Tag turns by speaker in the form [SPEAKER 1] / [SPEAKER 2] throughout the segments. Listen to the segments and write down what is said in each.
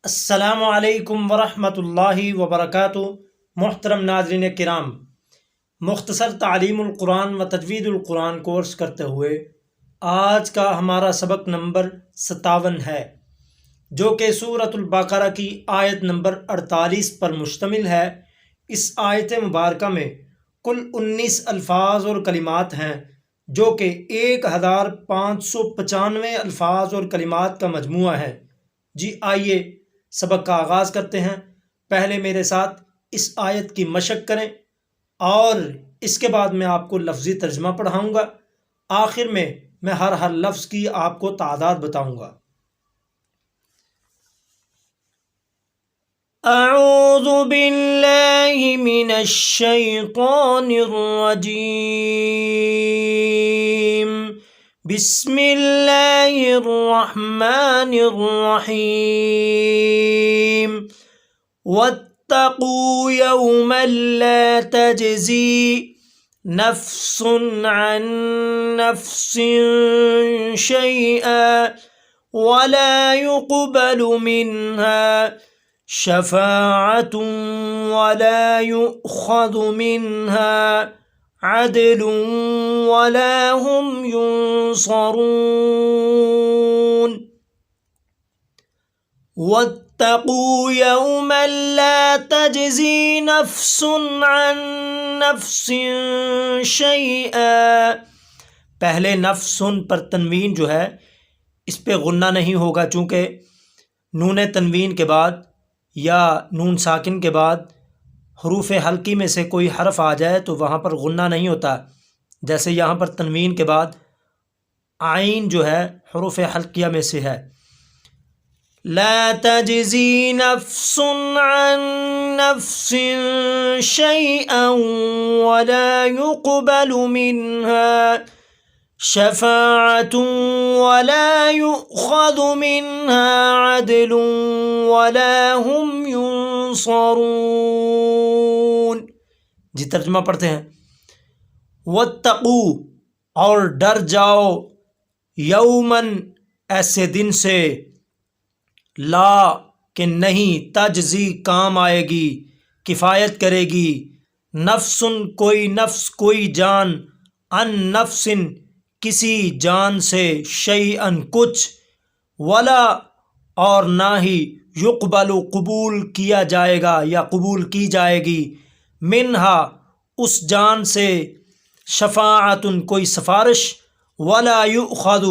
[SPEAKER 1] السلام علیکم ورحمۃ اللہ وبرکاتہ۔ محترم ناظرین کرام، مختصر تعلیم القرآن و تجوید القرآن کورس کرتے ہوئے آج کا ہمارا سبق نمبر 57 ہے، جو کہ سورۃ البقرہ کی آیت نمبر 48 پر مشتمل ہے۔ اس آیت مبارکہ میں کل 19 الفاظ اور کلمات ہیں، جو کہ 1595 الفاظ اور کلمات کا مجموعہ ہے۔ جی آئیے سبق کا آغاز کرتے ہیں۔ پہلے میرے ساتھ اس آیت کی مشق کریں اور اس کے بعد میں آپ کو لفظی ترجمہ پڑھاؤں گا۔ آخر میں ہر لفظ کی آپ کو تعداد بتاؤں گا۔ اعوذ باللہ من الشیطان الرجیم، بسم اللہ الرحمن الرحیم۔ واتقوا یوما لا تجزی نفس عن نفس شیئا ولا يقبل منها شفاعة ولا يؤخذ منها عدل ولا هم ينصرون۔ واتقوا يوما لا تجزي نفس عن نفس شيئا، پہلے نفسن پر تنوین جو ہے اس پہ غنہ نہیں ہوگا، چونکہ نون تنوین کے بعد یا نون ساکن کے بعد حروف حلقی میں سے کوئی حرف آ جائے تو وہاں پر غنہ نہیں ہوتا۔ جیسے یہاں پر تنوین کے بعد عین جو ہے حروف حلقیہ میں سے ہے۔ لا تجزی نفس عن نفس شیئا ولا يقبل منها شفاعة ولا يؤخذ منها عدل ولا هم ينصرون۔ جی ترجمہ پڑھتے ہیں۔ واتقوا، اور ڈر جاؤ، یومن، ایسے دن سے، لا کہ نہیں، تجزی کام آئے گی، کفایت کرے گی، نفسن کوئی نفس، کوئی جان، ان نفسن کسی جان سے، شیئن کچھ، ولا اور نہ ہی، یقبل قبول کیا جائے گا یا قبول کی جائے گی، منہا اس جان سے، شفاعت کوئی سفارش، ولا یؤخذ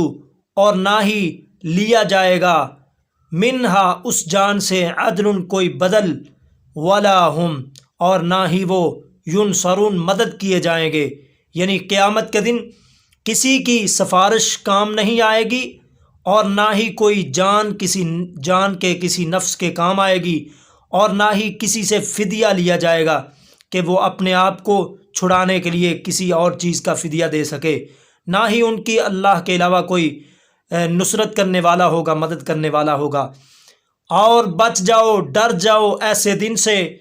[SPEAKER 1] اور نہ ہی لیا جائے گا، منہا اس جان سے، عدل کوئی بدل، ولا ہم اور نہ ہی وہ، ینصرون مدد کیے جائیں گے۔ یعنی قیامت کے دن کسی کی سفارش کام نہیں آئے گی اور نہ ہی کوئی جان کسی جان کے کسی نفس کے کام آئے گی، اور نہ ہی کسی سے فدیہ لیا جائے گا کہ وہ اپنے آپ کو چھڑانے کے لیے کسی اور چیز کا فدیہ دے سکے، نہ ہی ان کی اللہ کے علاوہ کوئی نصرت کرنے والا ہوگا، مدد کرنے والا ہوگا۔ اور بچ جاؤ، ڈر جاؤ ایسے دن سے،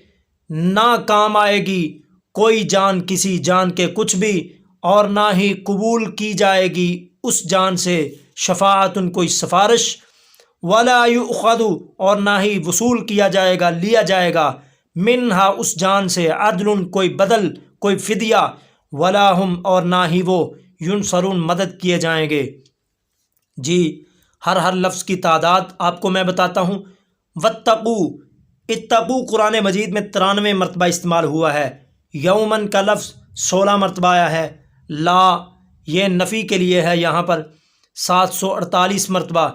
[SPEAKER 1] نہ کام آئے گی کوئی جان کسی جان کے کچھ بھی، اور نہ ہی قبول کی جائے گی اس جان سے شفاعت کوئی سفارش، ولا یؤخذ اور نہ ہی وصول کیا جائے گا، لیا جائے گا، منہا اس جان سے، عدل کوئی بدل، کوئی فدیہ، ولا ہم اور نہ ہی وہ، ینصرون مدد کیے جائیں گے۔ جی ہر لفظ کی تعداد آپ کو میں بتاتا ہوں۔ واتقوا، اتقوا قرآن مجید میں 93 مرتبہ استعمال ہوا ہے۔ یومن کا لفظ 16 مرتبہ آیا ہے۔ لا یہ نفی کے لیے ہے، یہاں پر 748 مرتبہ۔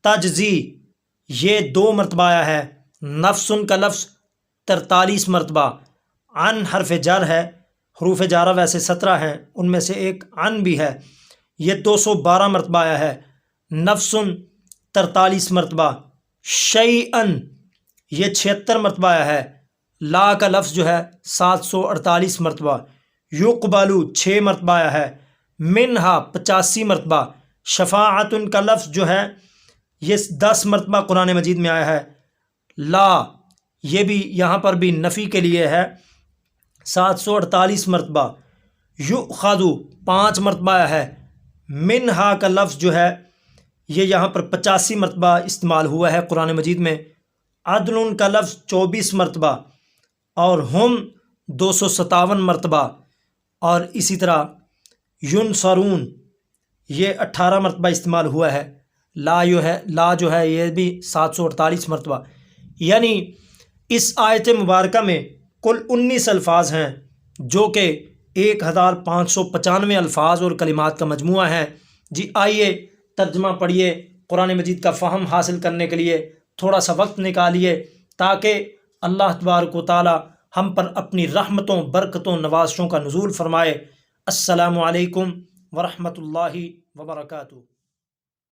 [SPEAKER 1] تجزی یہ 2 مرتبہ آیا ہے۔ نفسن کا لفظ 43 مرتبہ۔ عن حرف جر ہے، حروف جارہ ویسے 17 ہیں، ان میں سے ایک عن بھی ہے، یہ 212 مرتبہ آیا ہے۔ نفسن 43 مرتبہ۔ شیئن یہ 76 مرتبہ آیا ہے۔ لا کا لفظ جو ہے 748 مرتبہ۔ یقبلو 6 مرتبہ آیا ہے۔ منہا 85 مرتبہ۔ شفاعت کا لفظ جو ہے یہ 10 مرتبہ قرآن مجید میں آیا ہے۔ لا یہ بھی یہاں پر بھی نفی کے لیے ہے، 748 مرتبہ۔ یؤخذ 5 مرتبہ آیا ہے۔ منہا کا لفظ جو ہے یہ یہاں پر 85 مرتبہ استعمال ہوا ہے قرآن مجید میں، عدل کا لفظ 24 مرتبہ اور ہم 257 مرتبہ، اور اسی طرح ینصرون یہ 18 مرتبہ استعمال ہوا ہے، لا جو ہے یہ بھی 748 مرتبہ۔ یعنی اس آیت مبارکہ میں کل 19 الفاظ ہیں جو کہ 1595 الفاظ اور کلمات کا مجموعہ ہے۔ جی آئیے ترجمہ پڑھیے، قرآن مجید کا فہم حاصل کرنے کے لیے تھوڑا سا وقت نکالیے تاکہ اللہ تبارک و تعالی ہم پر اپنی رحمتوں، برکتوں، نوازشوں کا نزول فرمائے۔ السلام علیکم ورحمۃ اللہ وبرکاتہ۔